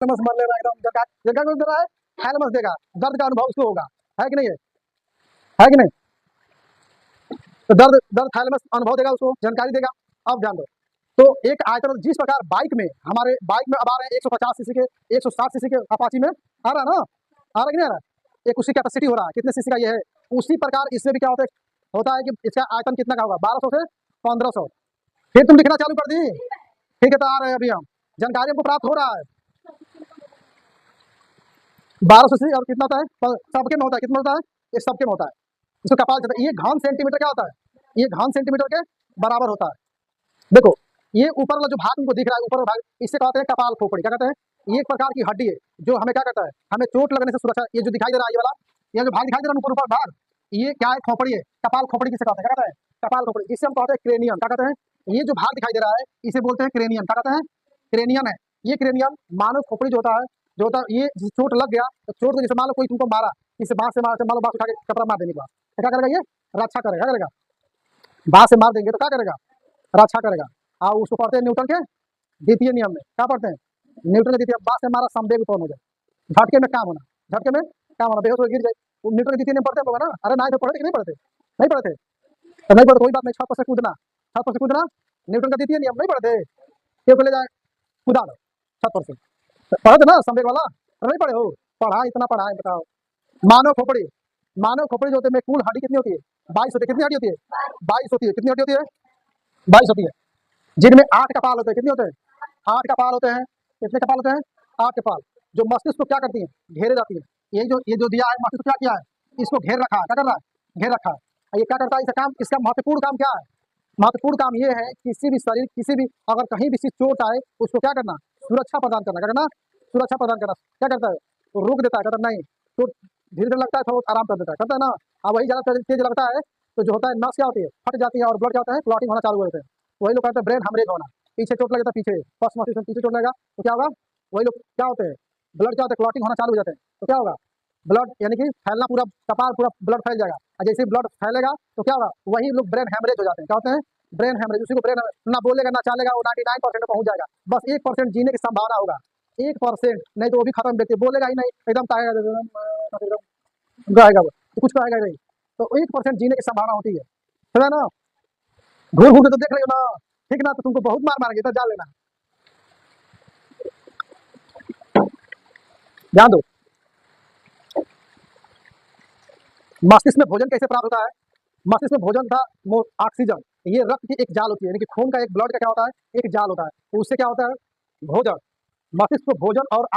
Thalamus मान लेना एकदम जगह जगह को दे रहा है, थैलेमस देगा, दर्द का अनुभव उसको होगा, है कि नहीं है कि नहीं? तो दर्द दर्द थैलेमस अनुभव देगा, उसको जानकारी देगा। अब ध्यान दो, तो एक आयतन जिस प्रकार बाइक में हमारे बाइक में अब आ रहे हैं 150 सीसी के 160 सीसी के अपाची में आ रहा है ना, आ रहा कि नहीं आ रहा? एक उसी कैपेसिटी हो रहा है, कितने सीसी का ये है। उसी प्रकार इससे भी क्या होता है कि इसका आयतन कितना का होगा, 1200 से 1500। फिर तुम लिखना चालू कर दी, ठीक है? तो आ रहे हैं अभी हम, जानकारी हमको प्राप्त हो रहा है। 1200 सीसी और कितना होता है, सबके में होता है, कितना होता है, ये सबके में होता है। इसको कपाल कहते हैं। ये घन सेंटीमीटर क्या होता है, ये घन सेंटीमीटर के बराबर होता है। देखो ये ऊपर वाला जो भाग तुमको दिख रहा है, ऊपर वाला भाग, इसे कहते हैं कपाल खोपड़ी। क्या कहते हैं? ये एक प्रकार की हड्डी है जो हमें क्या करता है, हमें चोट लगने से सुरक्षा। ये जो दिखाई दे रहा है, ये वाला, ये जो भाग दिखाई दे रहा है ऊपर ऊपर भाग, ये क्या है, खोपड़ी है। कपाल खोपड़ी किसे कहते हैं, क्या कहते हैं? कपाल खोपड़ी, जिसे हम कहते हैं क्रेनियम। क्या कहते हैं? ये जो भाग दिखाई दे रहा है इसे बोलते हैं क्रेनियम। क्या कहते हैं? क्रेनियम है ये। क्रेनियम मानव खोपड़ी जो होता है, ये चोट लग गया तो चोट को जैसे मान लो कोई तुमको मारा, इसे बांस से मान लो, बांस उठा के कपड़ा मार देने के बाद तो क्या करेगा, ये रक्षा करेगा। क्या करेगा? बांस से मार देंगे तो क्या करेगा, रक्षा करेगा। और उसको पढ़ते हैं न्यूटन के द्वितीय नियम में। क्या पढ़ते हैं? न्यूटन के द्वितीय, बांस से हमारा संवेग उत्पन्न हो जाए, झटके में काम होना, झटके में काम होना, बेहोश हो गिर जाए। वो न्यूटन के द्वितीय नियम पढ़ते होगा ना? अरे ना, तो पढ़ते कि नहीं पढ़ते? नहीं पढ़ते तो नहीं पढ़ते, कोई बात नहीं। छत पर से कूदना, छत पर से कूदना, न्यूटन का द्वितीय नियम नहीं पढ़ते? क्यों ले जाए, कूदा दो छत पर से, पढ़ते ना संवेग वाला? नहीं पढ़े हो? पढ़ा, इतना पढ़ा है, बताओ। मानव खोपड़ी, मानव खोपड़ी जो होते हैं कुल हड्डी कितनी होती है, 22 होती है। कितनी हड्डी होती है? 22 होती है। कितनी हड्डी होती है? 22 होती है, जिनमें 8 कपाल होते हैं। कितने होते हैं? 8 कपाल होते हैं। कितने कपाल होते हैं? 8 कपाल, जो मस्तिष्क को क्या करती है, घेरे जाती है। ये जो दिया है मस्तिष्क को क्या किया है, इसको घेर रखा है। क्या कर रहा है? घेर रखा है। ये क्या करता है, इसका काम, इसका महत्वपूर्ण काम क्या है? महत्वपूर्ण काम ये है, किसी भी शरीर, किसी भी अगर कहीं भी चीज चोट आए उसको क्या करना, सुरक्षा प्रदान करना। क्या करना? सुरक्षा प्रदान करना। क्या करता है? तो रोक देता है, कहता नहीं तो धीरे धीरे लगता है, थोड़ा आराम कर देता है, करता है ना। अब वही ज्यादा तेज लगता है तो जो होता है, नस क्या होती है, फट जाती है और ब्लड क्या होता है, क्लॉटिंग होना चालू हो जाता है। वही लोग कहते हैं ब्रेन हेमरेज होना। पीछे चोट लगे तो पीछे फर्स्ट मस्तिष्क में पीछे चोट लगेगा तो क्या होगा, वही लोग क्या होते हैं, ब्लड क्या होता है, क्लॉटिंग होना चालू हो जाते हैं। तो क्या होगा, ब्लड यानी कि फैलना, पूरा कपाल पूरा ब्लड फैल जाएगा। और जैसे ब्लड फैलेगा तो क्या होगा, वही लोग ब्रेन हेमरेज हो जाते हैं। क्या होते हैं? Brain haemorrhage. उसी को ब्रेन ना बोलेगा ना चालेगा, वो 99% पहुंच जाएगा। बस 1% जीने की संभावना होगा, 1%, नहीं तो वो भी खत्म व्यक्ति, बोलेगा ही नहीं, एकदम गाएगा वो, तो कुछ कहेगा नहीं। तो 1% जीने की संभावना होती है, समझा ना? घूर घूर के तो देख रहे हो ना, ठीक ना? तो तुमको बहुत मार मारेंगे, तो जान लेना। ध्यान दो, मस्तिष्क में भोजन कैसे प्राप्त होता है? मस्तिष्क में भोजन था ऑक्सीजन, ये रक्त की एक जाल होती है, यानी कि खून का एक, ब्लड का क्या होता है, एक जाल होता है। तो उससे क्या होता है, भोजन, मस्तिष्क को भोजन और